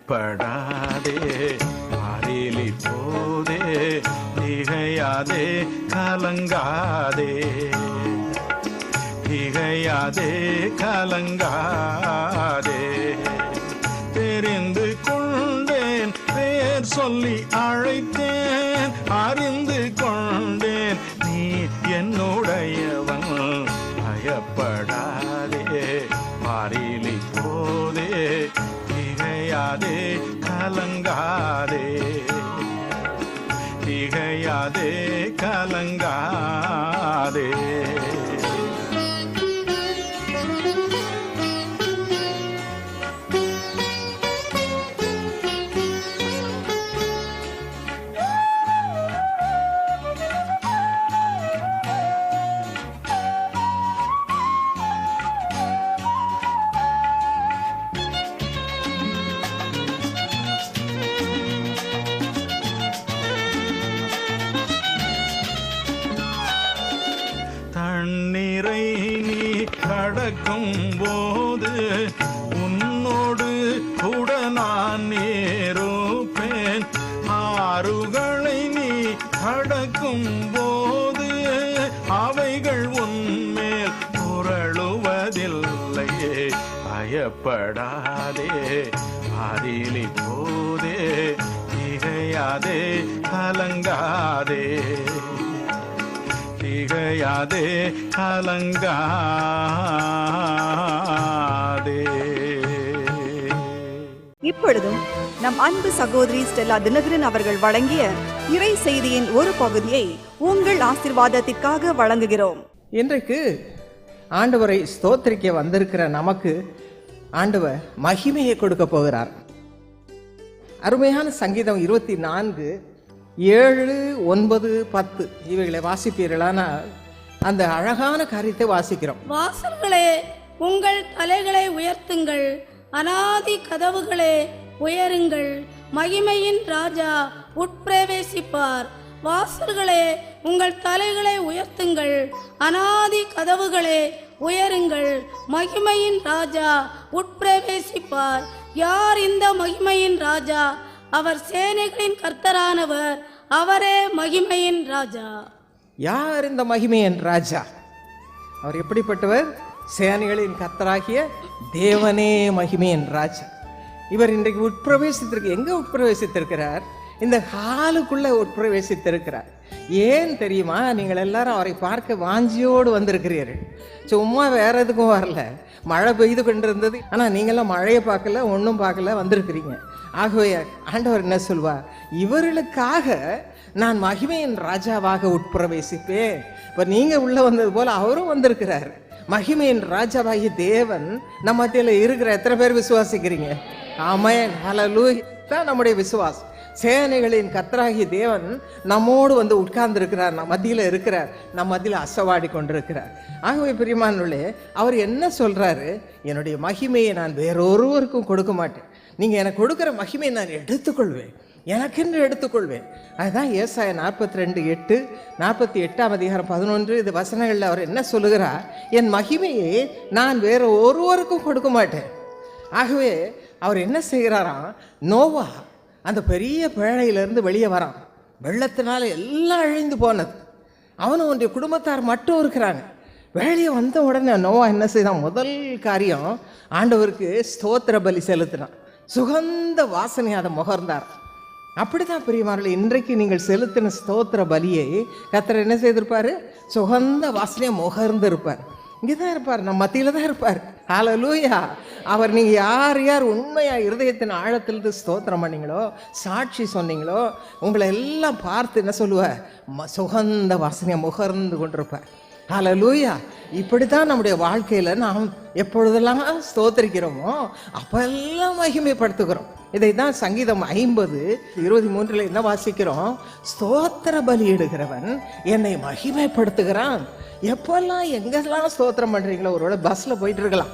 பயப்படாதே, மாறிலி போதே, திகையாதே, கலங்காதே, திகையாதே, கலங்காதே. தெரிந்து கொண்டேன், பேர் சொல்லி அழைத்தேன், அறிந்து கொண்டேன், நீ என்னுடையவன். பயப்படாதே, மாறிலி போதே, திகையாதே, கலங்காதே, திகையாதே, கலங்காதே. தண்ணீரை நீ கடக்கும் போது உன்னோடு கூட நான் இருப்பேன். ஆறுகளை நீ கடக்கும் போது அவைகள் உன்மேல் புரளுவதில்லையே. பயப்படாதே, மாறிலி போதே, திகையாதே, கலங்காதே, திகையாதே, கலங்காதே. இப்பொழுதும் நம் அன்பு சகோதரி ஸ்டெல்லா தினகரன் அவர்கள் வழங்கிய இறை செய்தியின் ஒரு பகுதியை உங்கள் ஆசீர்வாதத்திற்காக வழங்குகிறோம். இன்றைக்கு ஆண்டவரை ஸ்தோத்திரிக்க வந்திருக்கிற நமக்கு ஆண்டவர் மகிமையை கொடுக்க போகிறார். அருமையான சங்கீதம் 24, 7, 9, 10 இவைகளை வாசிப்பீர்களானால் அந்த அழகான காரியத்தை வாசிக்கிறோம். வாசல்களே உங்கள் தலைகளை உயர்த்துங்கள், அநாதி கதவுகளே உயருங்கள், மகிமையின் ராஜா உட்பிரவேசிப்பார். வாசல்களே உங்கள் தலைகளை உயர்த்துங்கள், அநாதி கதவுகளே உயருங்கள், மகிமையின் ராஜா உட்பிரவேசிப்பார். யார் இந்த மகிமையின் ராஜா? அவர் சேனைகளின் கர்த்தரானவர், அவரே மகிமையின் ராஜா. யார் இந்த மகிமையின் ராஜா? அவர் எப்படிப்பட்டவர்? சேனைகளின் கர்த்தராகிய தேவனே மகிமையின் ராஜா. இவர் இன்றைக்கு உட்பிரவேசித்திருக்கு. எங்க உட்பிரவேசித்திருக்கிறார்? இந்த ஹாலுக்குள்ள உட்பிரவேசித்திருக்கிறார். ஏன் தெரியுமா? நீங்கள் எல்லாரும் அவரை பார்க்க வாஞ்சியோடு வந்திருக்கிறீர்கள். சும்மா வேற எதுக்கும் வரல. மழை பெய்து கொண்டிருந்தது, ஆனால் நீங்களாம் மழையை பார்க்கல, ஒன்றும் பார்க்கல, வந்திருக்கிறீங்க. ஆகவே ஆண்டவர் என்ன சொல்வார்? இவர்களுக்காக நான் மகிமையின் ராஜாவாக உட்பிரவேசிப்பேன். இப்போ நீங்கள் உள்ளே வந்தது போல அவரும் வந்திருக்கிறார். மகிமையின் ராஜாவாகிய தேவன் நம்ம மத்தியில் இருக்கிற எத்தனை பேர் விசுவாசிக்கிறீங்க? ஆமென், ஹல்லேலூயா. தான் நம்முடைய விசுவாசம். சேனைகளின் கர்த்தராகிய தேவன் நம்மோடு வந்து உட்கார்ந்து இருக்கிறார், நம் மத்தியில் இருக்கிறார், நம் மத்தியில் அசவாடி கொண்டிருக்கிறார். ஆகவே பிரியமானவர்களே, அவர் என்ன சொல்றாரு? என்னுடைய மகிமையை நான் வேறொருவருக்கும் கொடுக்க மாட்டேன். நீங்கள் எனக்கு கொடுக்குற மகிமையை நான் எடுத்துக்கொள்வேன், எனக்கென்று எடுத்துக்கொள்வேன். அதுதான் ஏசாயா 42:8, 48:11 இது வசனங்களில் அவர் என்ன சொல்லுகிறார்? என் மகிமையை நான் வேற ஒருவருக்கும் கொடுக்க மாட்டேன். ஆகவே அவர் என்ன செய்கிறாராம்? நோவா அந்த பெரிய பேழையிலிருந்து வெளியே வரான். வெள்ளத்தினால எல்லாம் அழிந்து போனது. அவனும் அவனுடைய குடும்பத்தார் மட்டும் இருக்கிறாங்க. வெளியே வந்த உடனே நோவா என்ன செய்தான்? முதல் காரியம் ஆண்டவருக்கு ஸ்தோத்திர பலி செலுத்தினான். சுகந்த வாசனை அதை முகர்ந்தார். அப்படிதான் பிரியமானவர்களே, இன்றைக்கு நீங்கள் செலுத்தின ஸ்தோத்திர பலியை கர்த்தர் என்ன செய்திருப்பார்? சுகந்த வாசனையை முகர்ந்து இருப்பார். இங்கே தான் இருப்பார், நம்ம மத்தியில் தான் இருப்பார். ஹல்லேலூயா. அவர் நீங்கள் யார் யார் உண்மையாக இருதயத்தின் ஆழத்திலிருந்து ஸ்தோத்திரம் பண்ணீங்களோ, சாட்சி சொன்னீங்களோ, உங்களை எல்லாம் பார்த்து என்ன சொல்லுவார்? சுகந்த வாசனையை முகர்ந்து கொண்டிருப்பார். ஹல்லேலூயா. இப்படித்தான் நம்முடைய வாழ்க்கையில் நாம் எப்பொழுதெல்லாம் ஸ்தோத்திரிக்கிறோமோ அப்பெல்லாம் மகிமைப்படுத்துகிறோம். இதை தான் சங்கீதம் 50:23 என்ன வாசிக்கிறோம்? ஸ்தோத்திர பலி இடுகிறவன் என்னை மகிமைப்படுத்துகிறான். எப்பெல்லாம் எங்கெல்லாம் ஸ்தோத்திரம் பண்ணுறீங்களோ, ஒருவேளை பஸ்ஸில் போயிட்டு இருக்கலாம்,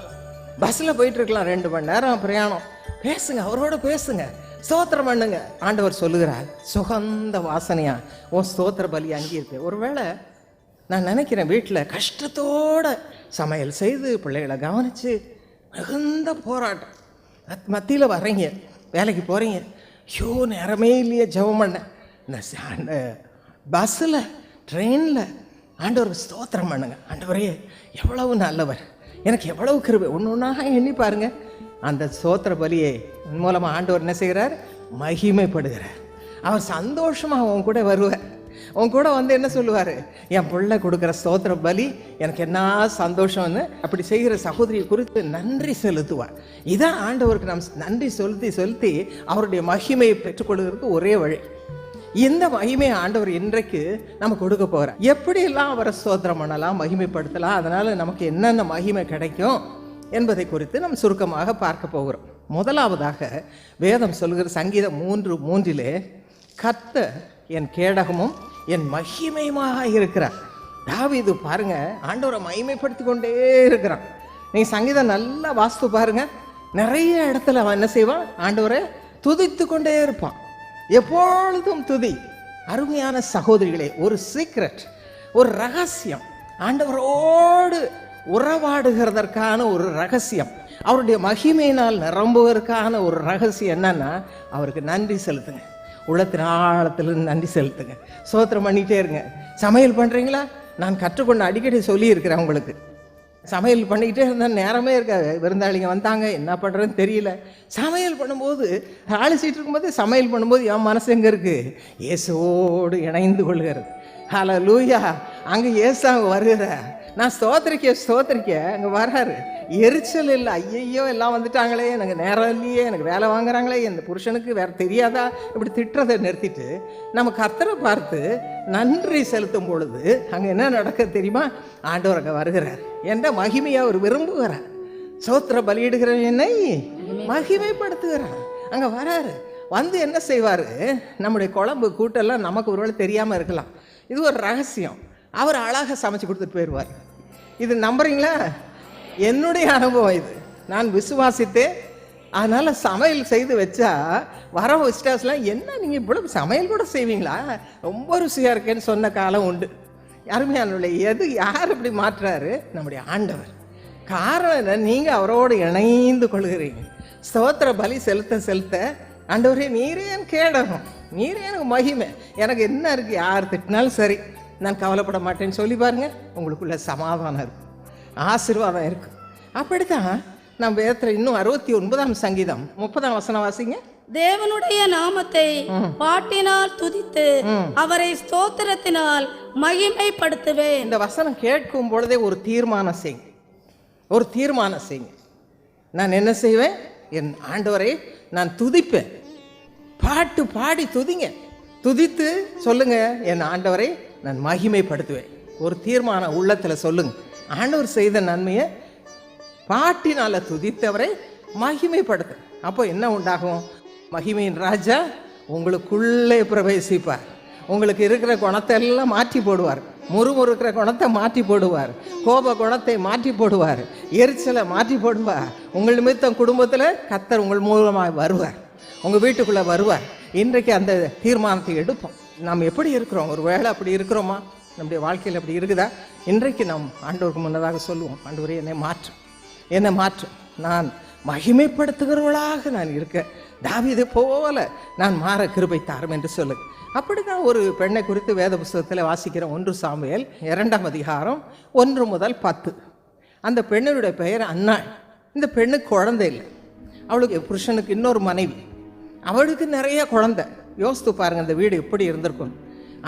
2 மணி நேரம் பிரயாணம், பேசுங்க, அவரோட பேசுங்க, ஸ்தோத்திரம் பண்ணுங்க. ஆண்டவர் சொல்லுகிறார், சுகந்த வாசனையா உன் ஸ்தோத்திர பலி அங்கே இருக்கு. ஒருவேளை நான் நினைக்கிறேன், வீட்டில் கஷ்டத்தோட சமையல் செய்து பிள்ளைகளை கவனித்து மிகுந்த போராட்டம் மத்தியில் வர்றீங்க. வேலைக்கு போகிறீங்க, ஐயோ நேரமே இல்லையே ஜெபம் பண்ண. இந்த பஸ்ஸில் ட்ரெயினில் ஆண்டவருக்கு ஸ்தோத்திரம் பண்ணுங்க. ஆண்டவரே எவ்வளவு நல்லவர், எனக்கு எவ்வளவு கிருபை, ஒன்று ஒன்றாக எண்ணி பாருங்கள். அந்த ஸ்தோத்திர பலியை மூலமாக ஆண்டவர் என்ன செய்கிறார்? மகிமைப்படுகிறார். அவர் சந்தோஷமாக அவன் கூட வருவார். உன் கூட வந்து என்ன சொல்லுவார்? என் பிள்ளை கொடுக்குற ஸ்தோத்திர பலி எனக்கு என்ன சந்தோஷம்னு அப்படி செய்கிற சகோதரியை குறித்து நன்றி செலுத்துவார். இதான் ஆண்டவருக்கு நாம் நன்றி செலுத்தி செலுத்தி அவருடைய மகிமையை பெற்றுக்கொள்வதற்கு ஒரே வழி. இந்த மகிமையை ஆண்டவர் இன்றைக்கு நம்ம கொடுக்க போகிறார். எப்படியெல்லாம் அவரை ஸ்தோத்திரம் பண்ணலாம், மகிமைப்படுத்தலாம், அதனால் நமக்கு என்னென்ன மகிமை கிடைக்கும் என்பதை குறித்து நம்ம சுருக்கமாக பார்க்க போகிறோம். முதலாவதாக வேதம் சொல்கிற சங்கீதம் 3:3 கர்த்தர் என் கேடகமும் என் மகிமையுமாக இருக்கிறார். தாவீது பாருங்க, ஆண்டவரை மகிமைப்படுத்தி கொண்டே இருக்கிறான். நீங்கள் சங்கீதம் நல்லா வாஸ்து பாருங்க, நிறைய இடத்துல அவன் என்ன செய்வான்? ஆண்டவரை துதித்து கொண்டே இருப்பான். எப்பொழுதும் துதி. அருமையான சகோதரிகளே, ஒரு சீக்ரெட், ஒரு ரகசியம், ஆண்டவரோடு உறவாடுகிறதற்கான ஒரு ரகசியம், அவருடைய மகிமையினால் நிரம்புவதற்கான ஒரு ரகசியம் என்னன்னா, அவருக்கு நன்றி செலுத்துங்க. உள்ளத்தின் ஆழத்திலிருந்து நன்றி செலுத்துங்க. ஸ்தோத்திரம் பண்ணிகிட்டே இருங்க. சமையல் பண்ணுறீங்களா? நான் கற்றுக்கொண்டு அடிக்கடி சொல்லியிருக்கிறேன் உங்களுக்கு. சமையல் பண்ணிக்கிட்டே இருந்தால் நேரமே இருக்காது. விருந்தாளிங்க வந்தாங்க, என்ன பண்ணுறதுன்னு தெரியல. சமையல் பண்ணும்போது தாளிச்சிட்டு இருக்கும்போது சமையல் பண்ணும்போது என் மனசு எங்கே இருக்குது? இயேசுவோடு இணைந்து கொள்கிறது. ஹல்லேலூயா. அங்கே இயேசு அங்கே வருகிறார். நான் ஸ்தோத்திரிக்க அங்கே வர்றாரு. எரிச்சல் இல்லை, ஐயையோ எல்லாம் வந்துட்டாங்களே, எனக்கு நேரம் இல்லையே, எனக்கு வேலை வாங்குறாங்களே, இந்த புருஷனுக்கு வேறு தெரியாதா, இப்படி திட்டுறதை நிறுத்திட்டு நம்ம கர்த்தரை பார்த்து நன்றி செலுத்தும் பொழுது அங்கே என்ன நடக்க தெரியுமா? ஆண்டவர் அங்கே வருகிறார். என்ற மகிமையை அவர் விரும்புகிறார். ஸ்தோத்திர பலியிடுகிற என்னை மகிமைப்படுத்துகிறார். அங்கே வராரு. வந்து என்ன செய்வார்? நம்முடைய குழம்பு கூட்டெல்லாம் நமக்கு ஒருவேளை தெரியாமல் இருக்கலாம். இது ஒரு ரகசியம். அவர் அழகாக சமைச்சு கொடுத்துட்டு போயிடுவார். இது நம்புறீங்களா? என்னுடைய அனுபவம் இது. நான் விசுவாசித்தேன். அதனால் சமையல் செய்து வச்சா வர விசிட்டர்ஸ்லாம், என்ன நீங்கள் இவ்வளோ சமையல் கூட செய்வீங்களா, ரொம்ப ருசியாக இருக்கேன்னு சொன்ன காலம் உண்டு. அருமையான எது யார் இப்படி மாற்றுறாரு? நம்முடைய ஆண்டவர். காரணம் என்ன? நீங்கள் அவரோடு இணைந்து கொள்கிறீங்க. ஸ்தோத்திர பலி செலுத்த செலுத்த ஆண்டவரே நீரே என் கேடகம், நீரே எனக்கு மகிமை, எனக்கு என்ன இருக்குது, யார் திட்டினாலும் சரி நான் கவலைப்பட மாட்டேன்னு சொல்லி பாருங்க, உங்களுக்குள்ள சமாதானம் இருக்கும், ஆசீர்வாதம் இருக்கும். அப்படித்தான் நம்ம வேதத்தில் இன்னும் 69ஆம் சங்கீதம் 30ஆம் வசனம் வாசிங்க. தேவனுடைய நாமத்தை பாட்டினால் துதித்து அவரை ஸ்தோத்திரத்தினால் மகிமைப்படுத்துவேன். இந்த வசனம் கேட்கும் பொழுதே ஒரு தீர்மானம் செய்யுங்க. ஒரு தீர்மானம் செய்யுங்க. நான் என்ன செய்வேன்? என் ஆண்டவரை நான் துதிப்பேன். பாட்டு பாடி துதிங்க. துதித்து சொல்லுங்க, என் ஆண்டவரை நான் மகிமைப்படுத்துவேன். ஒரு தீர்மானம் உள்ளத்தில் சொல்லுங்க. ஆண்டவர் செய்த நன்மையை பாட்டினால் துதித்தவரை மகிமைப்படுத்து. அப்போ என்ன உண்டாகும்? மகிமையின் ராஜா உங்களுக்குள்ளே பிரவேசிப்பார். உங்களுக்கு இருக்கிற குணத்தை எல்லாம் மாற்றி போடுவார். முறுமுறுக்கிற குணத்தை மாற்றி போடுவார். கோப குணத்தை மாற்றி போடுவார். எரிச்சலை மாற்றி போடுவார். உங்கள் நிமித்தம் குடும்பத்தில் கர்த்தர் உங்கள் மூலமாக வருவார், உங்கள் வீட்டுக்குள்ளே வருவார். இன்றைக்கு அந்த தீர்மானத்தை எடுப்போம். நாம் எப்படி இருக்கிறோம்? ஒரு வேளை அப்படி இருக்கிறோமா? நம்முடைய வாழ்க்கையில் அப்படி இருக்குதா? இன்றைக்கு நாம் ஆண்டவருக்கு முன்னதாக சொல்லுவோம், ஆண்டவரே என்னை மாற்றும், என்னை மாற்றும், நான் மகிமைப்படுத்துகிறவர்களாக நான் இருக்க தாவீதை போல நான் மாற கிருபை தாரும் என்று சொல்லுங்க. அப்படி தான் ஒரு பெண்ணை குறித்து வேத புஸ்தகத்தில் வாசிக்கிறோம். 1 சாமுவேல் 2ஆம் அதிகாரம் 1 முதல் 10. அந்த பெண்ணினுடைய பெயர் அன்னாள். இந்த பெண்ணுக்கு குழந்தை இல்லை. அவளுக்கு புருஷனுக்கு இன்னொரு மனைவி, அவளுக்கு நிறைய குழந்தை. யோசித்து பாருங்கள் அந்த வீடு எப்படி இருந்திருக்கும்.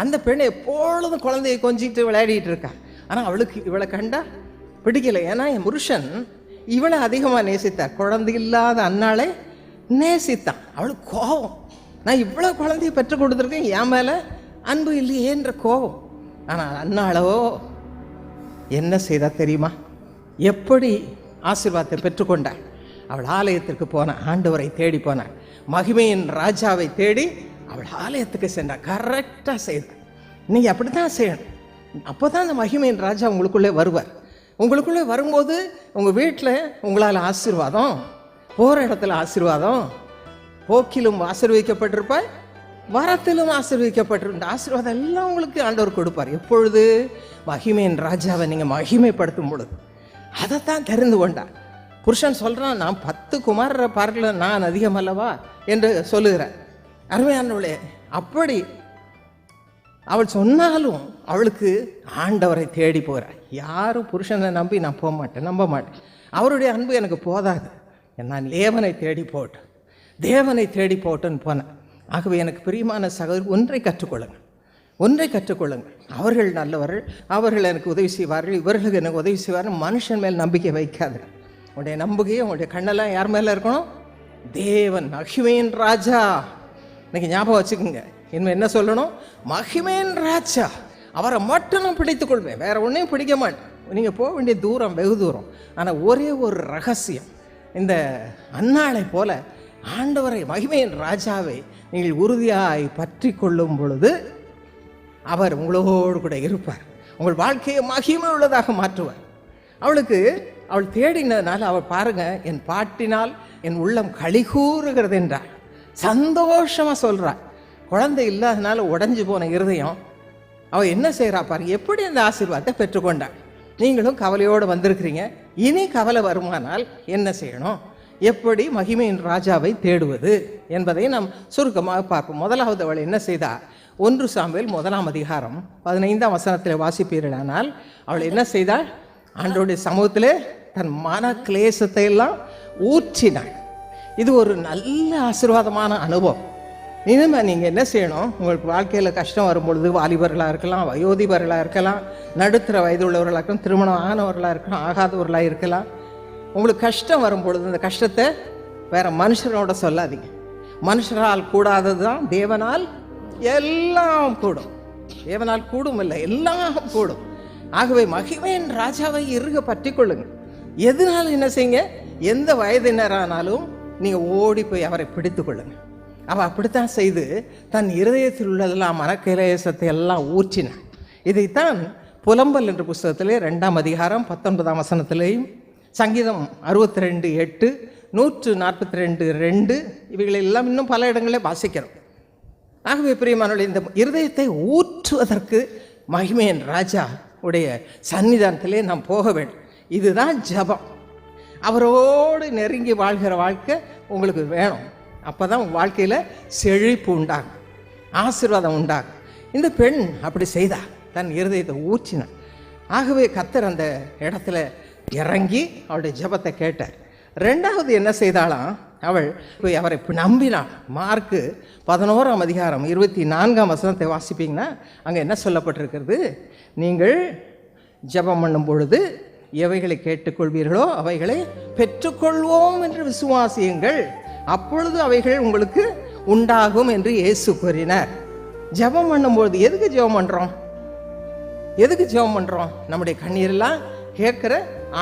அந்த பெண்ணை எப்பொழுதும் குழந்தையை கொஞ்சிட்டு விளையாடிட்டு இருக்கா. ஆனால் அவளுக்கு இவளை கண்டா பிடிக்கலை. ஏன்னா என் புருஷன் இவளை அதிகமாக நேசித்தார். குழந்தை இல்லாத அன்னாளை நேசித்தான். அவளுக்கு கோபம், நான் இவ்வளோ குழந்தைய பெற்றுக் கொடுத்துருக்கேன், என் மேலே அன்பு இல்லையேன்ற கோபம். ஆனால் அன்னாளோ என்ன செய்தா தெரியுமா? எப்படி ஆசீர்வாதத்தை பெற்றுக்கொண்டாள்? அவள் ஆலயத்திற்கு போனாள், ஆண்டவரை தேடி போனாள், மகிமையின் ராஜாவை தேடி அவள் ஆலயத்துக்கு சென்றாள். கரெக்டாக செய்தாள். நீங்கள் அப்படி தான் செய்யணும். அப்போ தான் அந்த மகிமையின் ராஜா உங்களுக்குள்ளே வருவார். உங்களுக்குள்ளே வரும்போது உங்கள் வீட்டில் உங்களால் ஆசீர்வாதம், போகிற இடத்துல ஆசீர்வாதம், போக்கிலும் ஆசீர்வதிக்கப்பட்டிருப்பாய், வரத்திலும் ஆசீர்வதிக்கப்பட்டிருந்த ஆசீர்வாதம் எல்லாம் உங்களுக்கு ஆண்டவர் கொடுப்பார். எப்பொழுது? மகிமையின் ராஜாவை நீங்கள் மகிமைப்படுத்தும் பொழுது. அதைத்தான் தெரிந்து கொண்டார். புருஷன் சொல்கிறான், நான் 10 குமாரரை பார்க்கல, நான் அதிகம் அல்லவா என்று சொல்லுகிறார். அருமையானவளே, அப்படி அவள் சொன்னாலும் அவளுக்கு ஆண்டவரை தேடி போகிறாள். யாரும் புருஷனை நம்பி நான் போக மாட்டேன், நம்ப மாட்டேன். அவருடைய அன்பு எனக்கு போதாது, நான் தேவனை தேடி போட்டேன், தேவனை தேடி போட்டேன்னு போனேன். ஆகவே எனக்கு பிரியமான சகோதரி, ஒன்றை கற்றுக்கொள்ளுங்கள். அவர்கள் நல்லவர்கள், அவர்கள் எனக்கு உதவி செய்வார்கள், இவர்களுக்கு எனக்கு உதவி செய்வார்கள். மனுஷன் மேல் நம்பிக்கை வைக்காது. உங்களுடைய நம்பிக்கையும் உங்களுடைய கண்ணெல்லாம் யார் மேலே இருக்கணும்? தேவன், மகிமையின் ராஜா. இன்னைக்கு ஞாபகம் வச்சுக்கோங்க. இனிமேல் என்ன சொல்லணும்? மகிமையின் ராஜா, அவரை மட்டும் நான் பிடித்துக் கொள்வேன், வேற ஒன்றையும் பிடிக்க மாட்டேன். நீங்கள் போக வேண்டிய தூரம் வெகு தூரம். ஆனால் ஒரே ஒரு ரகசியம், இந்த அன்னாளை போல ஆண்டவரை, மகிமையின் ராஜாவை நீங்கள் உறுதியாய் பற்றி கொள்ளும் பொழுது அவர் உங்களோடு கூட இருப்பார். உங்கள் வாழ்க்கையை மகிமை உள்ளதாக மாற்றுவார். அவள் தேடினதுனால அவள் பாருங்க, என் பாட்டினால் என் உள்ளம் களி கூறுகிறது என்றாள். சந்தோஷமாக சொல்கிறாள். குழந்தை இல்லாதனால உடஞ்சி போன இருதயம் அவள் என்ன செய்கிறா பாருங்க, எப்படி அந்த ஆசீர்வாதத்தை பெற்றுக்கொண்டாள். நீங்களும் கவலையோடு வந்திருக்கிறீங்க. இனி கவலை வருமானால் என்ன செய்யணும், எப்படி மகிமையின் ராஜாவை தேடுவது என்பதை நாம் சுருக்கமாக பார்ப்போம். முதலாவது அவள் என்ன செய்தா? 1 சாமுவேல் 1ஆம் அதிகாரம் 15ஆம் வசனத்தில் வாசிப்பீர்களானால் அவள் என்ன செய்தாள்? ஆண்டவருடைய சமூகத்திலே தன் மன கிளேசத்தை எல்லாம் ஊற்றினாள். இது ஒரு நல்ல ஆசீர்வாதமான அனுபவம். இனிமேல் நீங்கள் என்ன செய்யணும்? உங்களுக்கு வாழ்க்கையில் கஷ்டம் வரும்பொழுது, வாலிபர்களாக இருக்கலாம், வயோதிபர்களாக இருக்கலாம், நடுத்தர வயது உள்ளவர்களாக இருக்கலாம், திருமணம் ஆனவர்களாக இருக்கலாம், ஆகாதவர்களாக இருக்கலாம். உங்களுக்கு கஷ்டம் வரும்பொழுது இந்த கஷ்டத்தை வேற மனுஷனோட சொல்லாதீங்க. மனுஷரால் கூடாதது தான் தேவனால் எல்லாம் கூடும். தேவனால் கூடும் இல்லை, எல்லாம் கூடும். ஆகவே மகிமையின் ராஜாவை இறுக பற்றி கொள்ளுங்க. எதனால என்ன செய்யுங்க? எந்த வயதினரானாலும் நீங்கள் ஓடி போய் அவரை பிடித்து கொள்ளுங்க. அவள் அப்படித்தான் செய்து தன் இருதயத்தில் உள்ளதெல்லாம் மனக்கிலேசத்தை எல்லாம் ஊற்றினாள். இதைத்தான் புலம்பல் என்ற புஸ்தகத்திலே 2ஆம் அதிகாரம் 19ஆம் வசனத்திலேயும், சங்கீதம் 62:8, 142:2 இவைகளெல்லாம் இன்னும் பல இடங்களில் வாசிக்கிறோம். ஆகவே பிரியமானவர்களே, இந்த இருதயத்தை ஊற்றுவதற்கு மகிமையின் ராஜா உடைய சன்னிதானத்திலே நாம் போக வேண்டும். இதுதான் ஜபம். அவரோடு நெருங்கி வாழ்கிற வாழ்க்கை உங்களுக்கு வேணும். அப்போ தான் உங்கள் வாழ்க்கையில் செழிப்பு உண்டாகும், ஆசீர்வாதம் உண்டாகும். இந்த பெண் அப்படி செய்தா, தன் இருதயத்தை ஊற்றினாள். ஆகவே கர்த்தர் அந்த இடத்துல இறங்கி அவளுடைய ஜபத்தை கேட்டார். 2வது என்ன செய்தாலாம்? அவள் போய் அவரை நம்பினாள். மார்க்கு 11ஆம் அதிகாரம் 24ஆம் வசனத்தை வாசிப்பீங்கன்னா அங்கே என்ன சொல்லப்பட்டிருக்கிறது? நீங்கள் ஜபம் பண்ணும் பொழுது எவைகளை கேட்டுக்கொள்வீர்களோ அவைகளை பெற்றுக்கொள்வோம் என்று விசுவாசியுங்கள், அப்பொழுது அவைகள் உங்களுக்கு உண்டாகும் என்று இயேசு கூறினார். ஜபம் பண்ணும்பொழுது எதுக்கு ஜபம் பண்ணுறோம்? நம்முடைய கண்ணீரெல்லாம் கேட்கிற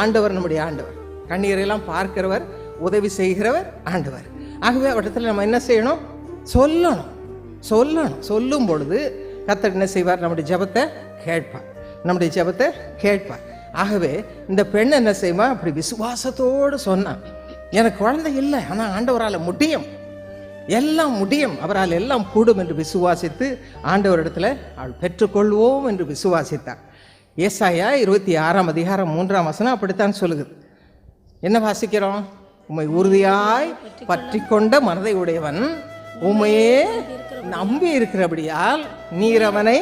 ஆண்டவர் நம்முடைய ஆண்டவர், கண்ணீரெல்லாம் பார்க்கிறவர், உதவி செய்கிறவர் ஆண்டவர். ஆகவே அவரிடத்தில் நம்ம என்ன செய்யணும்? சொல்லும் பொழுது கர்த்தர் என்ன செய்வார்? நம்முடைய ஜபத்தை கேட்பார். ஆகவே இந்த பெண் என்ன செய்வா? அப்படி விசுவாசத்தோடு சொன்னான், எனக்கு குழந்தை இல்லை, ஆனால் ஆண்டவரால் முடியும், எல்லாம் முடியும், அவரால் எல்லாம் கூடும் என்று விசுவாசித்து ஆண்டவரிடத்தில் அவள் பெற்றுக்கொள்வோம் என்று விசுவாசித்தார். ஏசாயா 26ஆம் அதிகாரம் 3ஆம் வசனம் அப்படித்தான் சொல்லுகிறது. என்ன வாசிக்கிறோம்? உம்மை உறுதியாய் பற்றி கொண்ட மனதை உடையவன் உம்மையே நம்பி இருக்கிறபடியால் நீர் அவனை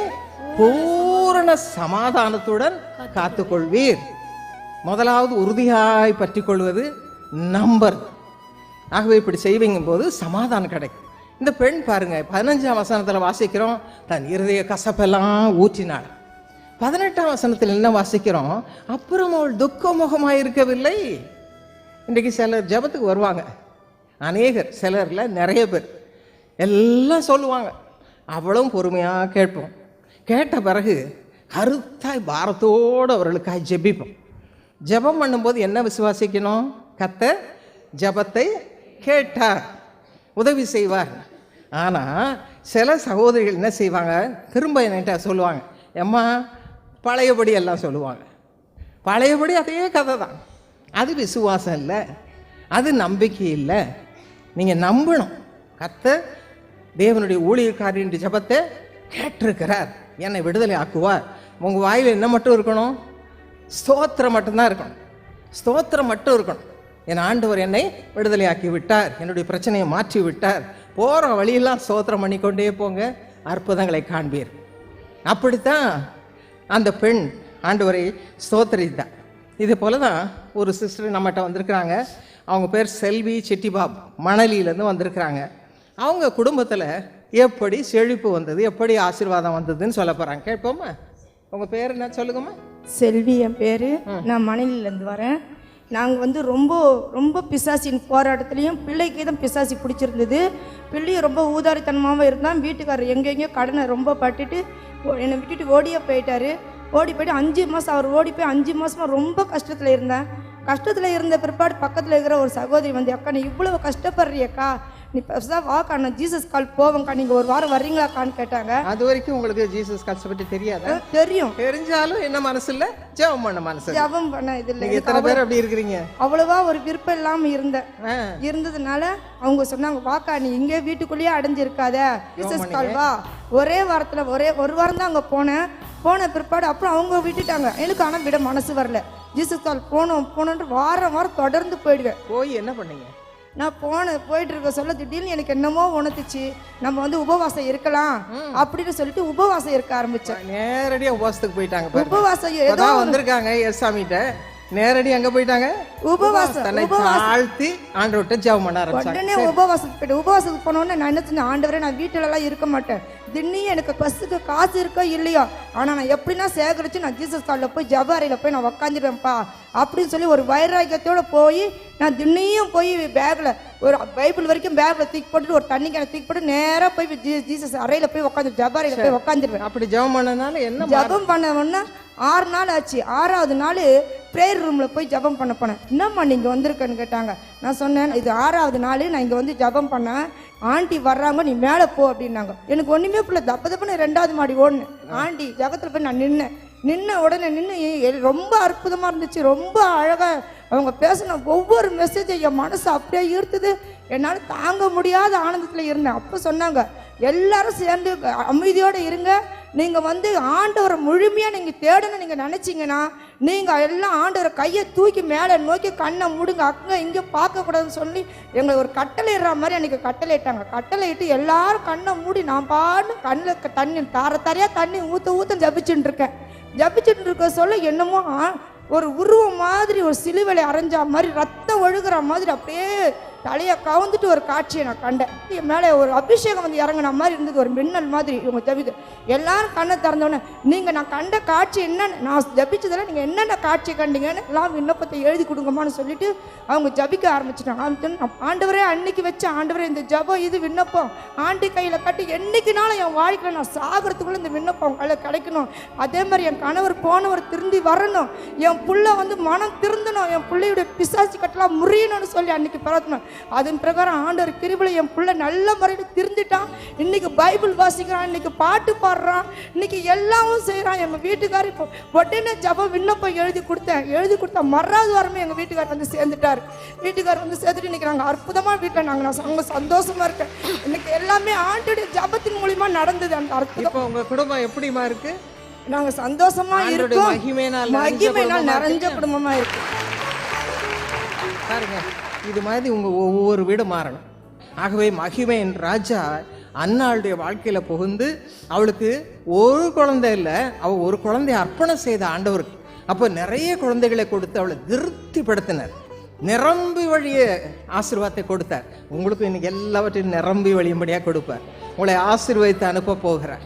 பூரண சமாதானத்துடன் காத்துக்கொள்வீர். முதலாவது உறுதியாய் பற்றி கொள்வது நம்பர். ஆகவே இப்படி செய்வீங்கும் போது சமாதானம் கிடைக்கும். இந்த பெண் பாருங்க, 15ஆம் வசனத்தில் வாசிக்கிறோம், தன் இருதய கசப்பெல்லாம் ஊற்றினாள். 18ஆம் வசனத்தில் என்ன வாசிக்கிறோம்? அப்புறம் அவள் துக்கமுகமாக இருக்கவில்லை. இன்றைக்கு சிலர் ஜபத்துக்கு வருவாங்க, அநேகர், சிலர்ல நிறைய பேர் எல்லாம் சொல்லுவாங்க, அவளும் பொறுமையாக கேட்போம். கேட்ட பிறகு கருத்தாய் பாரத்தோடு அவர்களுக்காக ஜெபிப்போம். ஜெபம் பண்ணும்போது என்ன விசுவாசிக்கணும்? கர்த்தர் ஜபத்தை கேட்டார், உதவி செய்வார். ஆனால் சில சகோதரிகள் என்ன செய்வாங்க? திரும்ப என்கிட்ட சொல்லுவாங்க, எம்மா பழையபடி எல்லாம் சொல்லுவாங்க. பழையபடி அதே கதை தான். அது விசுவாசம் இல்லை, அது நம்பிக்கை இல்லை. நீங்கள் நம்பணும், கர்த்தர் தேவனுடைய ஊழியக்காரின் ஜபத்தை கேட்டிருக்கிறார், என்னை விடுதலை ஆக்குவார். உங்கள் வாயில் என்ன மட்டும் இருக்கணும்? ஸ்தோத்திரம் மட்டும்தான் இருக்கணும். ஸ்தோத்திரம் மட்டும் இருக்கணும். என் ஆண்டவர் என்னை விடுதலையாக்கி விட்டார், என்னுடைய பிரச்சனையை மாற்றி விட்டார். போகிற வழியெல்லாம் ஸ்தோத்திரம் பண்ணிக்கொண்டே போங்க, அற்புதங்களை காண்பீர். அப்படித்தான் அந்த பெண் ஆண்டவரை ஸ்தோத்திரித்தார். இது போல தான் ஒரு சிஸ்டர் நம்மகிட்ட வந்திருக்கிறாங்க. அவங்க பேர் செல்வி செட்டிபாப், மணலியிலேருந்து வந்திருக்கிறாங்க. அவங்க குடும்பத்தில் எப்படி செழிப்பு வந்தது, எப்படி ஆசீர்வாதம் வந்ததுன்னு சொல்ல போகிறாங்க. கேட்போமா? உங்கள் பேர் என்ன சொல்லுங்கம்மா? செல்வி என் பேர். நான் மணலிலேருந்து வரேன். நாங்கள் வந்து ரொம்ப ரொம்ப பிசாசின் போராட்டத்துலேயும் பிள்ளைக்கு தான் பிசாசி பிடிச்சிருந்தது. பிள்ளையும் ரொம்ப ஊதாரித்தனமாகவும் இருந்தான். வீட்டுக்காரர் எங்கெங்கேயோ கடனை ரொம்ப பட்டுட்டு என்னை விட்டுட்டு ஓடியே போயிட்டார். ஓடி போய்ட்டு 5 மாதம் அவர் ஓடி போய் 5 மாதமாக ரொம்ப கஷ்டத்தில் இருந்தேன். கஷ்டத்தில் இருந்த பிற்பாடு பக்கத்தில் இருக்கிற ஒரு சகோதரி வந்து, அக்கா நீ இவ்வளவு கஷ்டப்படுறியக்கா, நீ பெருசாக வாக்கா, நான் ஜீசஸ் கால் போவேங்க்கா, நீங்கள் ஒரு வாரம் வர்றீங்களாக்கான்னு கேட்டாங்க. அது வரைக்கும் உங்களுக்கு ஜீசஸ் கால்ஸ் பற்றி தெரியாதா? தெரியும். தெரிஞ்சாலும் என்ன மனசு இல்லை, ஜெபம் பண்ண மனசு. ஜெபம் பண்ண இது இல்லை. எத்தனை பேர் அப்படி இருக்கிறீங்க? அவ்வளவா ஒரு விருப்பம் இல்லாமல் இருந்ததுனால அவங்க சொன்னாங்க, வாக்கா நீ இங்கே வீட்டுக்குள்ளேயே அடைஞ்சிருக்காத, ஜீசஸ் கால் வா. ஒரே வாரத்தில் ஒரு வாரம் தான் அங்கே போன பிற்பாடு அப்புறம் அவங்க விட்டுட்டாங்க. எனக்கு ஆனால் விட மனசு வரல. ஜீசஸ் கால் போனோன்ட்டு வாரம் தொடர்ந்து போயிடுவேன். போய் என்ன பண்ணீங்க? நான் போயிட்டு இருக்க சொல்ல திடீர்னு எனக்கு என்னமோ உணர்த்துச்சு, நம்ம வந்து உபவாசம் இருக்கலாம் அப்படின்னு சொல்லிட்டு உபவாசம் இருக்க ஆரம்பிச்சேன். நேரடியாக உபவாசத்துக்கு போயிட்டாங்க. உபவாசம் ஏதோ வந்திருக்காங்க ஏசாமிட்ட, நேரடி அங்க போயிட்டாங்க. தன்னை தாழ்த்தி ஆண்டவர்கிட்ட ஜெபம் பண்ண ஆரம்பிச்சாங்க. உடனே உபவாசத்துக்கு போனோடனே நான் என்ன சொன்னேன், ஆண்டவரே நான் வீட்டுல எல்லாம் இருக்க மாட்டேன், திடீர்னு எனக்கு பஸ்ஸுக்கு காசு இருக்கோ இல்லையோ, ஆனா நான் எப்படின்னா சேகரிச்சு நான் ஜீசஸ் காலில் போய் ஜெப அறையில போய் நான் உக்காந்துருவேன்ப்பா அப்படின்னு சொல்லி ஒரு வைராக்கியத்தோட போய் நான் திண்ணையும் போய் பேக்ல ஒரு பைபிள் வரைக்கும் பேக்ல தூக்கி போட்டுட்டு ஒரு தண்ணி கேன தூக்கி போட்டு நேராக போய் ஜீசஸ் அறையில போய் உட்காந்து ஜெப அறையில போய் உட்காந்துருவேன். அப்படி ஜெபம் பண்ணனால என்ன? ஜெபம் பண்ண 6 நாள் ஆச்சு. 6ஆவது நாள் ப்ரேயர் ரூமில் போய் ஜெபம் பண்ண போனேன். என்னம்மா நீங்கள் வந்திருக்கேன்னு கேட்டாங்க. நான் சொன்னேன், இது 6ஆவது நாள் நான் இங்கே வந்து ஜெபம் பண்ணேன், ஆண்டி வர்றாங்க, நீ மேலே போ அப்படின்னாங்க. எனக்கு ஒன்றுமே பிள்ளை தப்புன்னு 2வது மாடி ஓடுனேன். ஆண்டி ஜெகத்தில் போய் நான் நின்ன உடனே ரொம்ப அற்புதமாக இருந்துச்சு. ரொம்ப அழகாக அவங்க பேசின ஒவ்வொரு மெசேஜை என் மனசு அப்படியே ஈர்த்துது. என்னால் தாங்க முடியாத ஆனந்தத்தில் இருந்தேன். அப்போ சொன்னாங்க, எல்லாரும் சேர்ந்து அமைதியோடு இருங்க, நீங்கள் வந்து ஆண்டவரை முழுமையாக நீங்கள் தேடணும் நீங்கள் நினச்சிங்கன்னா நீங்கள் எல்லாம் ஆண்டவரை கையை தூக்கி மேலே நோக்கி கண்ணை மூடுங்க, அங்கே இங்கே பார்க்கக்கூடாதுன்னு சொல்லி எங்களை ஒரு கட்டளை இடுற மாதிரி அன்றைக்கி கட்டளை இட்டாங்க. கட்டளை இட்டு எல்லாரும் கண்ணை மூடி நான் பாட்டு கண்ணில் தண்ணி தாரையாக தண்ணி ஊற்ற ஜபிச்சுட்டு இருக்கேன். ஜபிச்சுட்டு இருக்க சொல்ல என்னமோ ஒரு உருவம் மாதிரி ஒரு சிலுவையை அரைஞ்சா மாதிரி ரத்தம் ஒழுகிற மாதிரி அப்படியே தலையை கவுந்துட்டு ஒரு காட்சியை நான் கண்டேன். என் மேலே ஒரு அபிஷேகம் வந்து இறங்கின மாதிரி இருந்தது, ஒரு மின்னல் மாதிரி. இவங்க ஜபிக்க எல்லாரும் கண்ணை திறந்தோடனே நீங்கள் நான் கண்ட காட்சி என்னென்ன, நான் ஜபிச்சதில் நீங்கள் என்னென்ன காட்சி கண்டீங்கன்னு எல்லாம் விண்ணப்பத்தை எழுதி கொடுங்கம்மான்னு சொல்லிட்டு அவங்க ஜபிக்க ஆரம்பிச்சிட்டாங்க. ஆண்டவரே அன்னைக்கு வச்ச ஆண்டவரே இந்த ஜபம் இது விண்ணப்பம் ஆண்டி கையில் கட்டி என்னைக்குனாலும் என் வாழ்க்கையில் நான் சாகிறதுக்குள்ளே இந்த விண்ணப்பம் கையில் கிடைக்கணும். அதே மாதிரி என் கணவர் போனவர் திருந்தி வரணும், என் புள்ள வந்து மனம் திருந்தணும், என் பிள்ளையுடைய பிசாசி கட்டலாம் முறியணும்னு சொல்லி அன்னைக்கு பிறக்கணும். அதன் பிரகாரம் ஆண்டவர் கிருபையில என் பிள்ளை நல்ல முறையில் திருந்திட்டான். இன்னைக்கு பைபிள் வாசிக்கிறான், இன்னைக்கு பாட்டு பாடுறான், இன்னைக்கு எல்லாமும் செய்கிறான். எங்கள் வீட்டுக்காரர் இப்போ உடனே ஜபம் விண்ணப்பம் எழுதி கொடுத்தா மறாவது வாரமே எங்கள் வீட்டுக்காரர் வந்து சேர்ந்துட்டார். வீட்டுக்காரர் வந்து சேர்த்துட்டு இன்னைக்கு நாங்கள் அற்புதமாக வீட்டில் நாங்கள் சந்தோஷமா இருக்கேன். இன்னைக்கு எல்லாமே ஆண்டுடைய ஜபத்தின் மூலியமா நடந்தது. அந்த அற்புதம். இப்போ உங்க குடும்பம் எப்படிமா இருக்கு? நாங்க சந்தோஷமா இருக்கோம். மகிமையினால் நிறைஞ்ச குடும்பமா இருக்கு. பாருங்க, இது மாதிரி உங்க ஒவ்வொரு வீடு மாறணும். ஆகவே மகிமையின் ராஜா அன்னாளுடைய வாழ்க்கையில புகுந்து அவளுக்கு ஒரு குழந்தை இல்லை, அவள் ஒரு குழந்தைய அர்ப்பணம் செய்த ஆண்டவருக்கு. அப்போ நிறைய குழந்தைகளை கொடுத்து அவளை திருப்திப்படுத்தினார். நிரம்பி வழிய ஆசீர்வாதத்தை கொடுத்தார். உங்களுக்கு இன்னைக்கு எல்லாவற்றையும் நிரம்பி வழியும்படியாக கொடுப்பார். உங்களை ஆசீர்வதித்து அனுப்ப போகிறார்.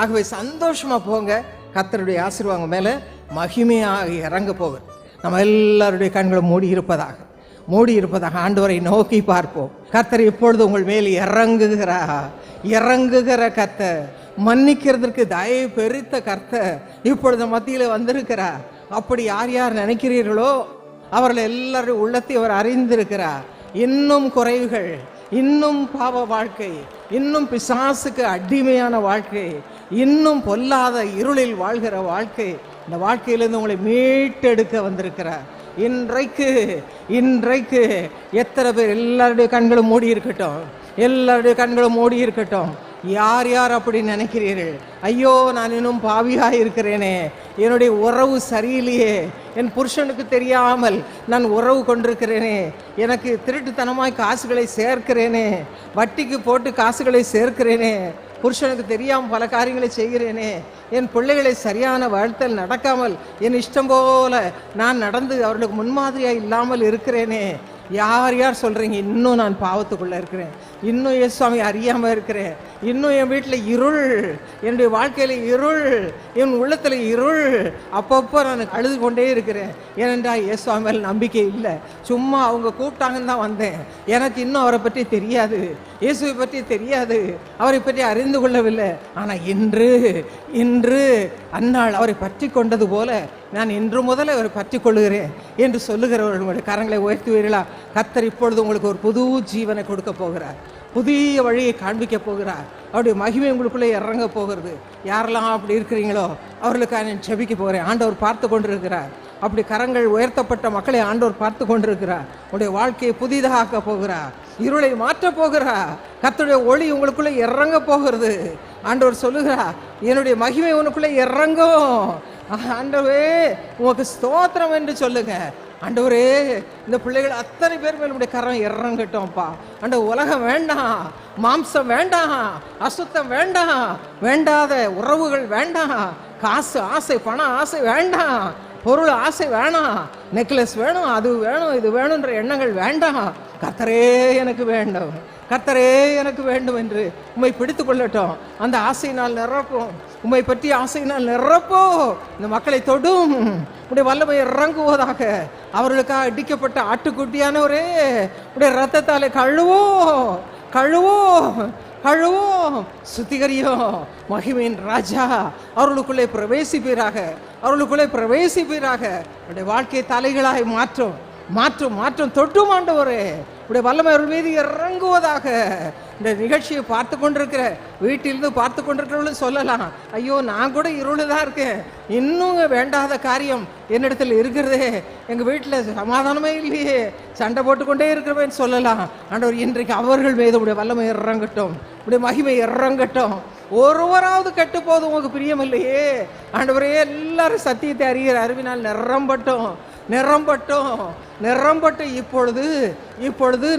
ஆகவே சந்தோஷமா போங்க. கர்த்தருடைய ஆசீர்வாதம் மேலே மகிமையாக இறங்க போகிறார். நம்ம எல்லாருடைய கண்களும் மூடி இருப்பதாக ஆண்டவரை நோக்கி பார்ப்போம். கர்த்தர் இப்பொழுது உங்கள் மேல் இறங்குகிற கர்த்தர், மன்னிக்கிறதுக்கு தயவு பெருத்த கர்த்தர் இப்பொழுது மத்தியில் வந்திருக்கிறார். அப்படி யார் யார் நினைக்கிறீர்களோ அவர்கள் எல்லாருடைய உள்ளத்தை அவர் அறிந்திருக்கிறார். இன்னும் குறைவுகள், இன்னும் பாவ வாழ்க்கை, இன்னும் பிசாசுக்கு அடிமையான வாழ்க்கை, இன்னும் பொல்லாத இருளில் வாழ்கிற வாழ்க்கை, இந்த வாழ்க்கையிலிருந்து உங்களை மீட்டெடுக்க வந்திருக்கிறார். இன்றைக்கு எத்தனை பேர் எல்லாருடைய கண்களும் மூடி இருக்கட்டும், எல்லாருடைய கண்களும் மூடி இருக்கட்டும். யார் யார் அப்படி நினைக்கிறீர்கள்? ஐயோ, நான் இன்னும் பாவியாக இருக்கிறேனே, என்னுடைய உறவு சரியில்லையே, என் புருஷனுக்கு தெரியாமல் நான் உறவு கொண்டிருக்கிறேனே, எனக்கு திருட்டுத்தனமாய் காசுகளை சேர்க்கிறேனே, வட்டிக்கு போட்டு காசுகளை சேர்க்கிறேனே, புருஷனுக்கு தெரியாமல் பல காரியங்களை செய்கிறேனே, என் பிள்ளைகளை சரியான வாழ்த்தல் நடக்காமல் என் இஷ்டம் போல நான் நடந்து அவர்களுக்கு முன்மாதிரியாக இல்லாமல் இருக்கிறேனே. யார் யார் சொல்கிறீங்க இன்னும் நான் பாவத்துக்குள்ளே இருக்கிறேன், இன்னும் இயேசுவை அறியாமல் இருக்கிறேன், இன்னும் என் வீட்டில் இருள், என்னுடைய வாழ்க்கையில் இருள், என் உள்ளத்தில் இருள், அப்பப்போ நான் அழுது கொண்டே இருக்கிறேன். ஏனென்றால் இயேசுவை மேல் நம்பிக்கை இல்லை, சும்மா அவங்க கூப்பிட்டாங்கன்னு தான் வந்தேன், எனக்கு இன்னும் அவரை பற்றி தெரியாது, இயேசுவை பற்றி தெரியாது, அவரை பற்றி அறிந்து கொள்ளவில்லை. ஆனால் இன்று அந்நாள் அவரை பற்றி கொண்டது போல நான் இன்று முதல்ல அவரை பற்றி கொள்ளுகிறேன் என்று சொல்லுகிறவர்கள் உங்களுடைய கரங்களை உயர்த்துவீர்களா? கர்த்தர் இப்பொழுது உங்களுக்கு ஒரு புது ஜீவனை கொடுக்க போகிறார், புதிய வழியை காண்பிக்க போகிறார், அவருடைய மகிமை உங்களுக்குள்ளே இறங்க போகிறது. யாரெல்லாம் அப்படி இருக்கிறீங்களோ அவர்களுக்காக நான் ஜெபிக்க போகிறேன். ஆண்டவர் பார்த்து கொண்டிருக்கிறார். அப்படி கரங்கள் உயர்த்தப்பட்ட மக்களை ஆண்டவர் பார்த்து கொண்டிருக்கிறார். உங்களுடைய வாழ்க்கையை புதிதாக ஆக்க போகிறார், இருளை மாற்ற போகிறார், கர்த்தருடைய ஒளி உங்களுக்குள்ளே இறங்க போகிறது. ஆண்டவர் சொல்லுகிறார், என்னுடைய மகிமை உனக்குள்ளே இறங்கும். ஆண்டவரே உனக்கு ஸ்தோத்திரம் என்று சொல்லுங்க. ஆண்டவரே, இந்த பிள்ளைகள் அத்தனை பேர் மேல் உடைய கரம் இறங்கட்டோம்ப்பா. ஆண்டவர், உலகம் வேண்டாம், மாம்சம் வேண்டாம், அசுத்தம் வேண்டாம், வேண்டாத உறவுகள் வேண்டாம், காசு ஆசை, பண ஆசை வேண்டாம், பொருள் ஆசை வேணாம், நெக்லஸ் வேணும், அது வேணும், இது வேணுன்ற எண்ணங்கள் வேண்டாம். கர்த்தரே எனக்கு வேண்டும், கர்த்தரே எனக்கு வேண்டும் என்று உம்மை பிடித்து கொள்ளட்டும். அந்த ஆசையினால் நிரப்பும், உம்மை பற்றி ஆசையினால் நிரப்போ. இந்த மக்களை தொடும், உடைய வல்லமை இறங்குவதாக. அவர்களுக்காக அடிக்கப்பட்ட ஆட்டுக்குட்டியானவரே, உடைய ரத்தத்தாலே கழுவோம், சுத்திகரியும். மகிமையின் ராஜா அவர்களுக்குள்ளே பிரவேசிப்பீராக, அவர்களுக்குள்ளே பிரவேசிப்பீராக. உடைய வாழ்க்கையை தலைகளாய் மாற்றும் தொட்டும் ஆண்டவரே, உடைய வல்லமை அவர்கள் மீது இறங்குவதாக. இந்த நிகழ்ச்சியை பார்த்து கொண்டிருக்கிற, வீட்டிலிருந்து பார்த்து கொண்டிருக்கிறவங்களும் சொல்லலாம், ஐயோ நான் கூட இருள் தான் இருக்கேன், இன்னும் வேண்டாத காரியம் என்னிடத்தில் இருக்கிறதே, எங்கள் வீட்டில் சமாதானமே இல்லையே, சண்டை போட்டுக்கொண்டே இருக்கிறவேன்னு சொல்லலாம். ஆண்டவர், இன்றைக்கு அவர்கள் மீது உடைய வல்லமை இறங்கட்டும், உடைய மகிமை இறங்கட்டும். ஒருவராவது கெட்டு போது உங்களுக்கு பிரியம் இல்லையே ஆண்டவரே. எல்லாரும் சத்தியத்தை அறிகிற அறிவினால் நிரம்பட்டு இப்பொழுது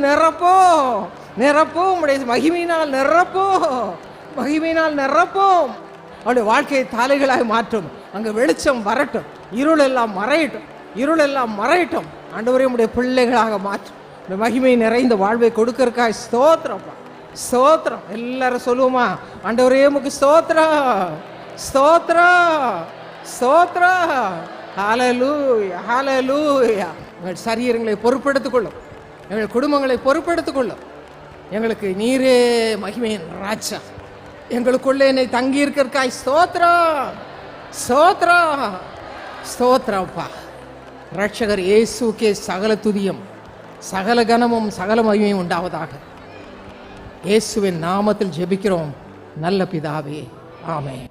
நிரப்போ உடைய மகிமையினால் நிரப்போம். அவருடைய வாழ்க்கையை தலைகளாக மாற்றும். அங்கே வெளிச்சம் வரட்டும், இருள் எல்லாம் மறையட்டும். ஆண்டவரே, உடைய பிள்ளைகளாக மாற்றும். இந்த மகிமை நிறைந்த வாழ்வை கொடுக்கறக்காய் ஸ்தோத்திரம். எல்லாரும் சொல்லுவோமா? ஆண்டவரே உமக்கு ஸ்தோத்திரம். ஹல்லேலூயா. எங்கள் சரீரங்களை பொறுப்பெடுத்துக் கொள்ளும், எங்கள் குடும்பங்களை பொறுப்பெடுத்துக் கொள்ளும். எங்களுக்கு நீரே மகிமையின் ராஜா. எங்களுக்குள்ளே என்னை தங்கி இருக்கிறக்காய் ஸ்தோத்திரம்ப்பா. ரட்சகர் இயேசுக்கே சகல துதியும், சகல கனமும், சகல மகிமையும் உண்டாவதாக. இயேசுவின் நாமத்தில் ஜெபிக்கிறோம் நல்ல பிதாவே, ஆமென்.